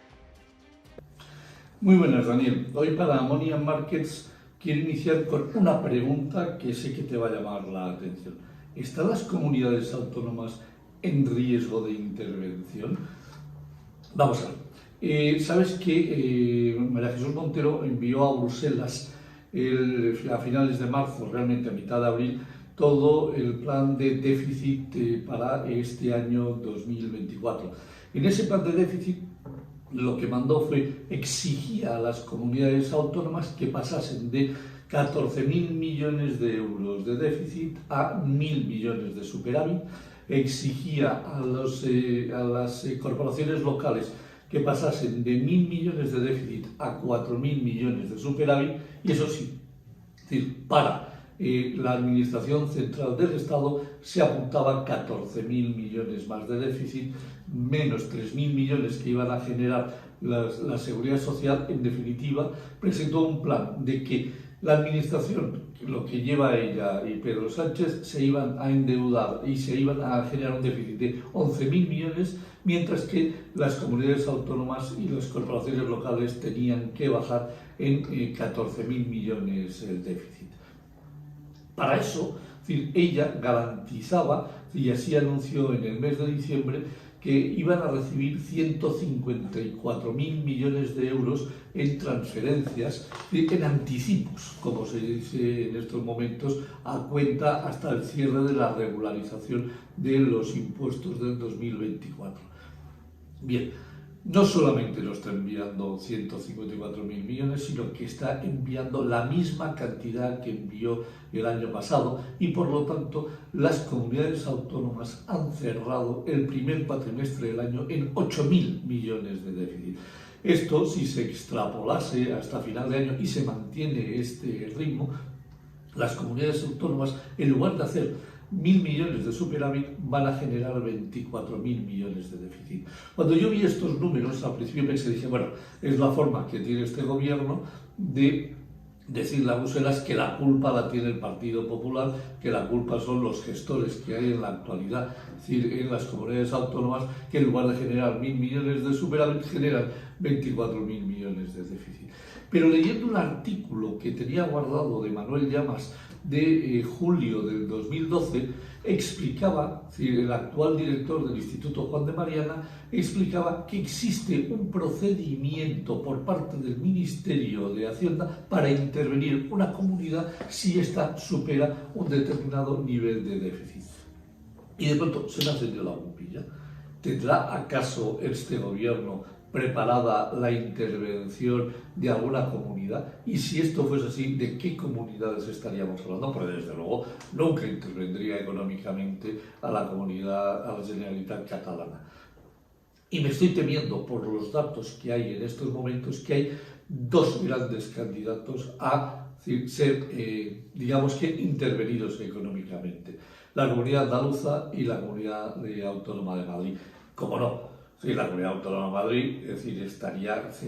Muy buenas, Daniel. Hoy para Money and Markets quiero iniciar con una pregunta que sé que te va a llamar la atención. ¿Están las comunidades autónomas en riesgo de intervención? Vamos a ver. Sabes que María Jesús Montero envió a Bruselas a finales de marzo, realmente a mitad de abril, todo el plan de déficit para este año 2024. En ese plan de déficit lo que mandó fue exigir a las comunidades autónomas que pasasen de 14.000 millones de euros de déficit a 1.000 millones de superávit, exigía a las corporaciones locales que pasasen de 1.000 millones de déficit a 4.000 millones de superávit, y eso sí, es decir, para la Administración Central del Estado se apuntaba 14.000 millones más de déficit, menos 3.000 millones que iban a generar la Seguridad Social. En definitiva, presentó un plan de que la Administración, lo que lleva ella y Pedro Sánchez, se iban a endeudar y se iban a generar un déficit de 11.000 millones, mientras que las comunidades autónomas y las corporaciones locales tenían que bajar en 14.000 millones el déficit. Para eso, es decir, ella garantizaba, y así anunció en el mes de diciembre, que iban a recibir 154.000 millones de euros en transferencias, en anticipos, como se dice en estos momentos, a cuenta hasta el cierre de la regularización de los impuestos del 2024. Bien, no solamente lo está enviando 154.000 millones, sino que está enviando la misma cantidad que envió el año pasado, y por lo tanto las comunidades autónomas han cerrado el primer cuatrimestre del año en 8.000 millones de déficit. Esto, si se extrapolase hasta final de año y se mantiene este ritmo, las comunidades autónomas, en lugar de hacer 1.000 millones de superávit van a generar 24.000 millones de déficit. Cuando yo vi estos números, al principio dije, bueno, es la forma que tiene este gobierno de decirle a Bruselas que la culpa la tiene el Partido Popular, que la culpa son los gestores que hay en la actualidad, es decir, en las comunidades autónomas, que en lugar de generar 1.000 millones de superávit, generan 24.000 millones de déficit. Pero leyendo un artículo que tenía guardado de Manuel Llamas de julio del 2012, explicaba, es decir, el actual director del Instituto Juan de Mariana, explicaba que existe un procedimiento por parte del Ministerio de Hacienda para intervenir una comunidad si ésta supera un determinado nivel de déficit. Y de pronto se me ha encendido la bombilla. ¿Tendrá acaso este gobierno preparada la intervención de alguna comunidad? Y si esto fuese así, ¿de qué comunidades estaríamos hablando? Porque desde luego nunca intervendría económicamente a la comunidad, a la Generalitat catalana. Y me estoy temiendo, por los datos que hay en estos momentos, que hay dos grandes candidatos a ser, digamos que, intervenidos económicamente. La comunidad andaluza y la comunidad autónoma de Madrid. ¿Cómo no? Sí, la Comunidad Autónoma de Madrid, es decir,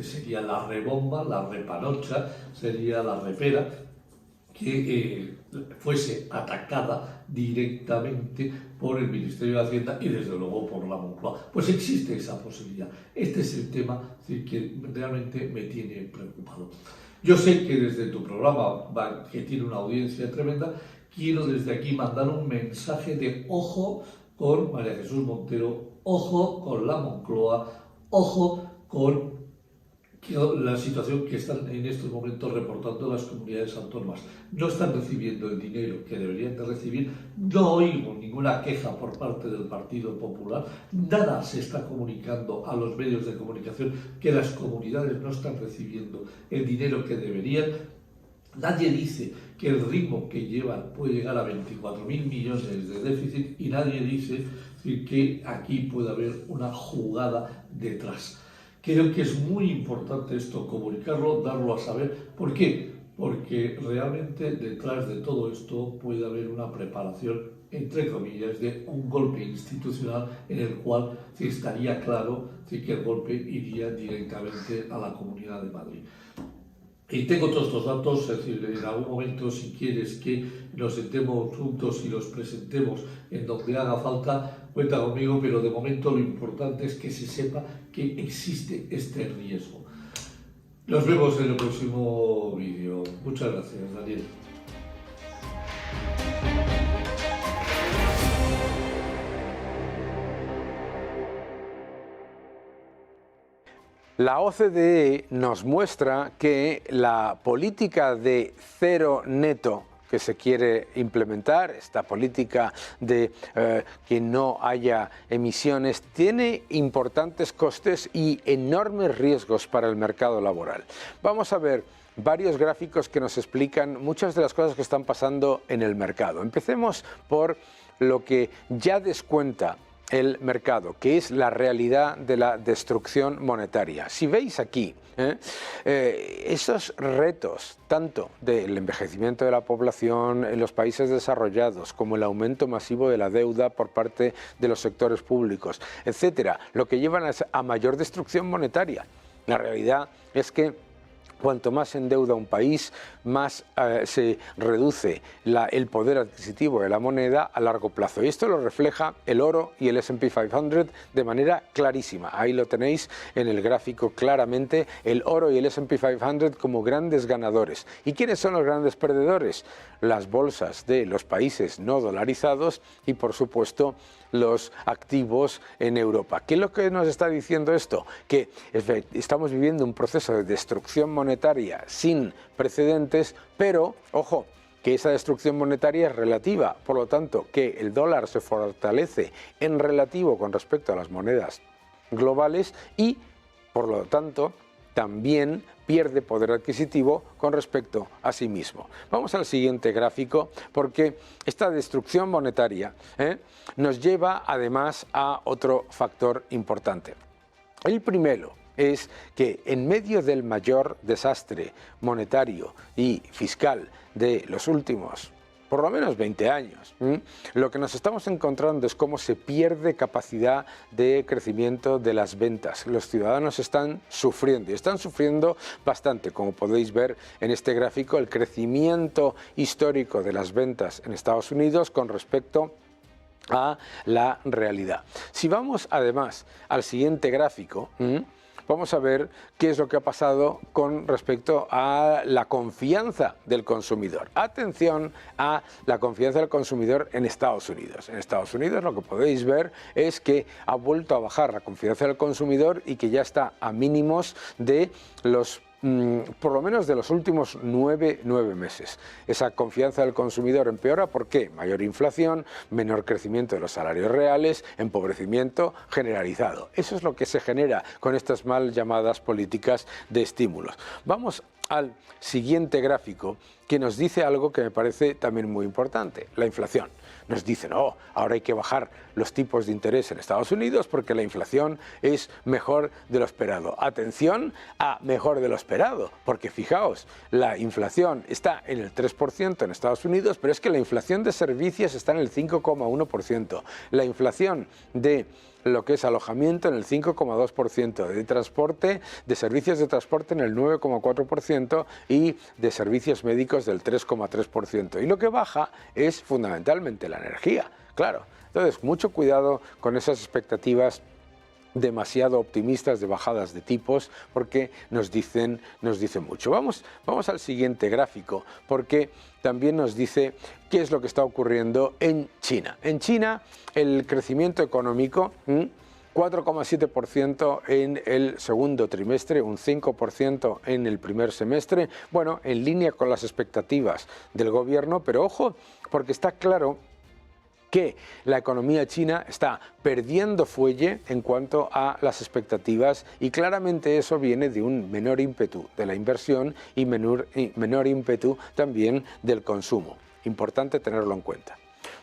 sería la rebomba, la repanocha, sería la repera que fuese atacada directamente por el Ministerio de Hacienda y desde luego por la Moncloa. Pues existe esa posibilidad. Este es el tema, es decir, que realmente me tiene preocupado. Yo sé que desde tu programa, que tiene una audiencia tremenda, quiero desde aquí mandar un mensaje de ojo con María Jesús Montero, ojo con la Moncloa, ojo con la situación que están en estos momentos reportando las comunidades autónomas. No están recibiendo el dinero que deberían de recibir, no oigo ninguna queja por parte del Partido Popular, nada se está comunicando a los medios de comunicación que las comunidades no están recibiendo el dinero que deberían. Nadie dice que el ritmo que llevan puede llegar a 24.000 millones de déficit y nadie dice que aquí puede haber una jugada detrás. Creo que es muy importante esto comunicarlo, darlo a saber. ¿Por qué? Porque realmente detrás de todo esto puede haber una preparación, entre comillas, de un golpe institucional en el cual estaría claro que el golpe iría directamente a la Comunidad de Madrid. Y tengo todos estos datos, es decir, en algún momento, si quieres que nos sentemos juntos y los presentemos en donde haga falta, cuenta conmigo, pero de momento lo importante es que se sepa que existe este riesgo. Nos vemos en el próximo vídeo. Muchas gracias, Daniel. La OCDE nos muestra que la política de cero neto que se quiere implementar, esta política de que no haya emisiones, tiene importantes costes y enormes riesgos para el mercado laboral. Vamos a ver varios gráficos que nos explican muchas de las cosas que están pasando en el mercado. Empecemos por lo que ya descuenta el mercado, que es la realidad de la destrucción monetaria. Si veis aquí, esos retos, tanto del envejecimiento de la población en los países desarrollados, como el aumento masivo de la deuda por parte de los sectores públicos, etcétera, lo que llevan a mayor destrucción monetaria. La realidad es que cuanto más se endeuda un país, más se reduce el poder adquisitivo de la moneda a largo plazo. Y esto lo refleja el oro y el S&P 500 de manera clarísima. Ahí lo tenéis en el gráfico claramente, el oro y el S&P 500 como grandes ganadores. ¿Y quiénes son los grandes perdedores? Las bolsas de los países no dolarizados y, por supuesto, los activos en Europa. ¿Qué es lo que nos está diciendo esto? Que estamos viviendo un proceso de destrucción monetaria sin precedentes, pero, ojo, que esa destrucción monetaria es relativa, por lo tanto, que el dólar se fortalece en relativo con respecto a las monedas globales y, por lo tanto, también pierde poder adquisitivo con respecto a sí mismo. Vamos al siguiente gráfico, porque esta destrucción monetaria nos lleva además a otro factor importante. El primero es que en medio del mayor desastre monetario y fiscal de los últimos por lo menos 20 años. Lo que nos estamos encontrando es cómo se pierde capacidad de crecimiento de las ventas. Los ciudadanos están sufriendo y están sufriendo bastante. Como podéis ver en este gráfico, el crecimiento histórico de las ventas en Estados Unidos con respecto a la realidad. Si vamos además al siguiente gráfico, vamos a ver qué es lo que ha pasado con respecto a la confianza del consumidor. Atención a la confianza del consumidor en Estados Unidos. En Estados Unidos lo que podéis ver es que ha vuelto a bajar la confianza del consumidor y que ya está a mínimos de los por lo menos de los últimos nueve meses. Esa confianza del consumidor empeora, ¿por qué? Mayor inflación, menor crecimiento de los salarios reales, empobrecimiento generalizado. Eso es lo que se genera con estas mal llamadas políticas de estímulos. Vamos al siguiente gráfico, que nos dice algo que me parece también muy importante, la inflación. Nos dicen, oh, ahora hay que bajar los tipos de interés en Estados Unidos porque la inflación es mejor de lo esperado. Atención a mejor de lo esperado, porque fijaos, la inflación está en el 3% en Estados Unidos, pero es que la inflación de servicios está en el 5,1%. La inflación de lo que es alojamiento en el 5,2%, de transporte, de servicios de transporte en el 9,4% y de servicios médicos del 3,3%. Y lo que baja es fundamentalmente la energía, claro. Entonces, mucho cuidado con esas expectativas demasiado optimistas de bajadas de tipos, porque nos dicen mucho. Vamos al siguiente gráfico, porque también nos dice qué es lo que está ocurriendo en China. En China, el crecimiento económico, 4,7% en el segundo trimestre, un 5% en el primer semestre, bueno, en línea con las expectativas del gobierno, pero ojo, porque está claro que la economía china está perdiendo fuelle en cuanto a las expectativas y claramente eso viene de un menor ímpetu de la inversión y menor ímpetu también del consumo. Importante tenerlo en cuenta.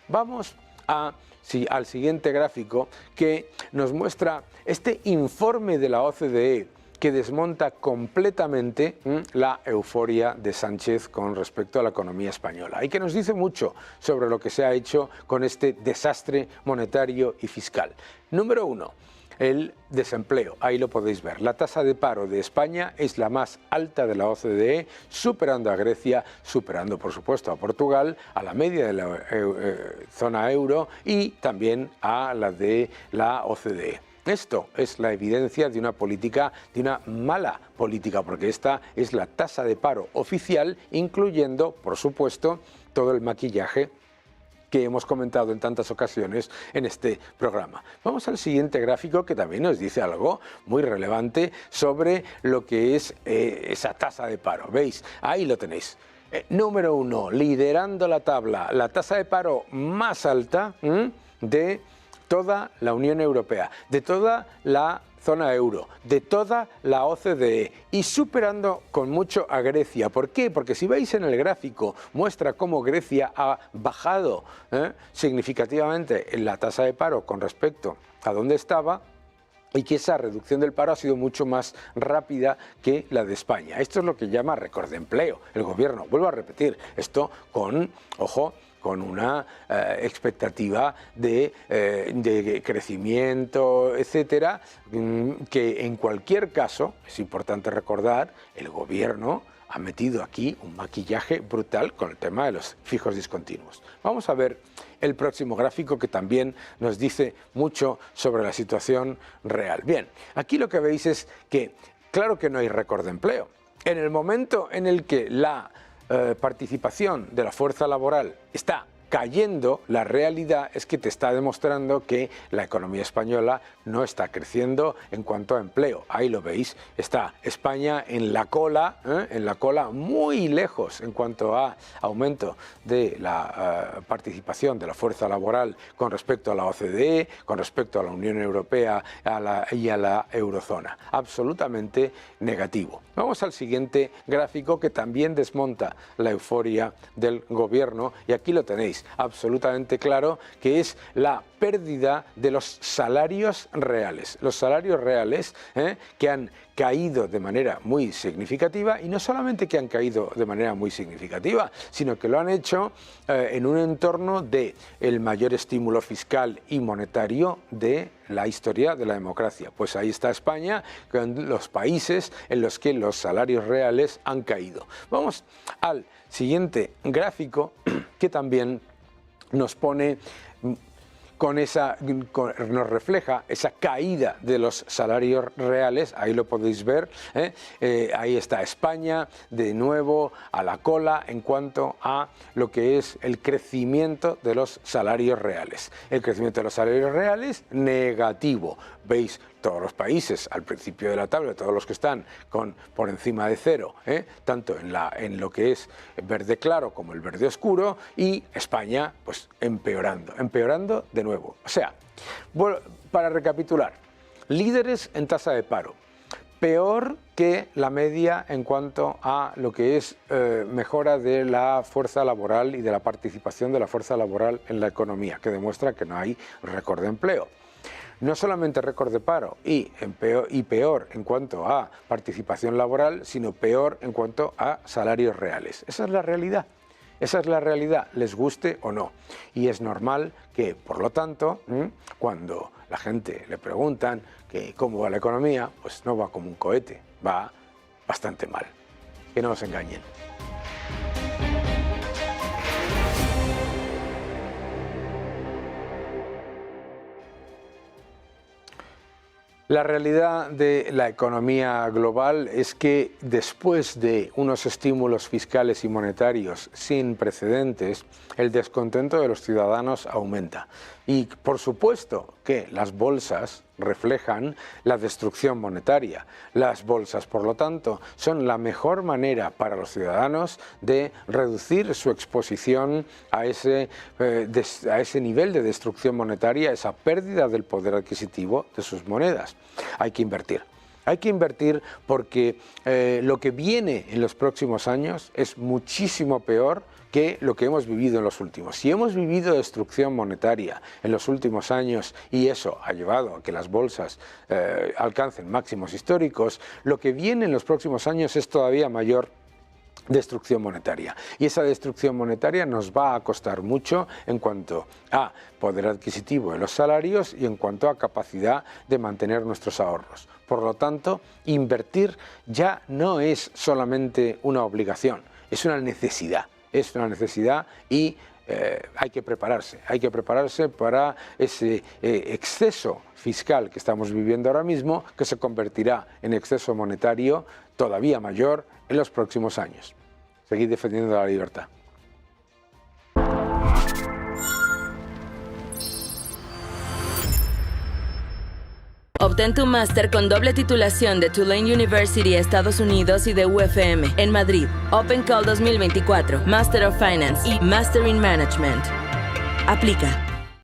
Vamos al siguiente gráfico que nos muestra este informe de la OCDE que desmonta completamente la euforia de Sánchez con respecto a la economía española y que nos dice mucho sobre lo que se ha hecho con este desastre monetario y fiscal. Número 1. El desempleo, ahí lo podéis ver. La tasa de paro de España es la más alta de la OCDE, superando a Grecia, superando por supuesto a Portugal, a la media de la zona euro y también a la de la OCDE. Esto es la evidencia de una política, de una mala política, porque esta es la tasa de paro oficial, incluyendo, por supuesto, todo el maquillaje que hemos comentado en tantas ocasiones en este programa. Vamos al siguiente gráfico que también nos dice algo muy relevante sobre lo que es esa tasa de paro. ¿Veis? Ahí lo tenéis. Número 1, liderando la tabla, la tasa de paro más alta de toda la Unión Europea, de toda la zona euro, de toda la OCDE y superando con mucho a Grecia. ¿Por qué? Porque si veis en el gráfico muestra cómo Grecia ha bajado significativamente en la tasa de paro con respecto a donde estaba y que esa reducción del paro ha sido mucho más rápida que la de España. Esto es lo que llama récord de empleo. El gobierno, vuelvo a repetir, esto con, ojo, con una expectativa de crecimiento, etcétera, que en cualquier caso, es importante recordar, el gobierno ha metido aquí un maquillaje brutal con el tema de los fijos discontinuos. Vamos a ver el próximo gráfico que también nos dice mucho sobre la situación real. Bien, aquí lo que veis es que, claro que no hay récord de empleo. En el momento en el que la participación de la fuerza laboral está cayendo, la realidad es que te está demostrando que la economía española no está creciendo en cuanto a empleo. Ahí lo veis, está España en la cola muy lejos en cuanto a aumento de la participación de la fuerza laboral con respecto a la OCDE, con respecto a la Unión Europea y a la eurozona. Absolutamente negativo. Vamos al siguiente gráfico que también desmonta la euforia del gobierno y aquí lo tenéis. tenéis absolutamente claro, que es la pérdida de los salarios reales. Los salarios reales que han caído de manera muy significativa, y no solamente que han caído de manera muy significativa, sino que lo han hecho en un entorno de el mayor estímulo fiscal y monetario de la historia de la democracia. Pues ahí está España, con los países en los que los salarios reales han caído. Vamos al siguiente gráfico, que también nos pone nos refleja esa caída de los salarios reales. Ahí lo podéis ver, ahí está España de nuevo a la cola en cuanto a lo que es el crecimiento de los salarios reales. El crecimiento de los salarios reales negativo. Veis todos los países al principio de la tabla, todos los que están por encima de cero, tanto en lo que es verde claro como el verde oscuro, y España pues empeorando de nuevo. O sea, para recapitular, líderes en tasa de paro, peor que la media en cuanto a lo que es mejora de la fuerza laboral y de la participación de la fuerza laboral en la economía, que demuestra que no hay récord de empleo. No solamente récord de paro y peor en cuanto a participación laboral, sino peor en cuanto a salarios reales. Esa es la realidad. Esa es la realidad, les guste o no. Y es normal que, por lo tanto, cuando la gente le preguntan que cómo va la economía, pues no va como un cohete, va bastante mal. Que no nos engañen. La realidad de la economía global es que después de unos estímulos fiscales y monetarios sin precedentes, el descontento de los ciudadanos aumenta. Y por supuesto que las bolsas reflejan la destrucción monetaria. Las bolsas, por lo tanto, son la mejor manera para los ciudadanos de reducir su exposición a ese nivel de destrucción monetaria, esa pérdida del poder adquisitivo de sus monedas. Hay que invertir. Hay que invertir porque lo que viene en los próximos años es muchísimo peor que lo que hemos vivido en los últimos. Si hemos vivido destrucción monetaria en los últimos años y eso ha llevado a que las bolsas alcancen máximos históricos, lo que viene en los próximos años es todavía mayor destrucción monetaria. Y esa destrucción monetaria nos va a costar mucho en cuanto a poder adquisitivo de los salarios y en cuanto a capacidad de mantener nuestros ahorros. Por lo tanto, invertir ya no es solamente una obligación, es una necesidad. Es una necesidad y hay que prepararse para ese exceso fiscal que estamos viviendo ahora mismo, que se convertirá en exceso monetario todavía mayor en los próximos años. Seguid defendiendo la libertad. Obtén tu máster con doble titulación de Tulane University, Estados Unidos, y de UFM en Madrid. Open Call 2024, Master of Finance y Master in Management. Aplica.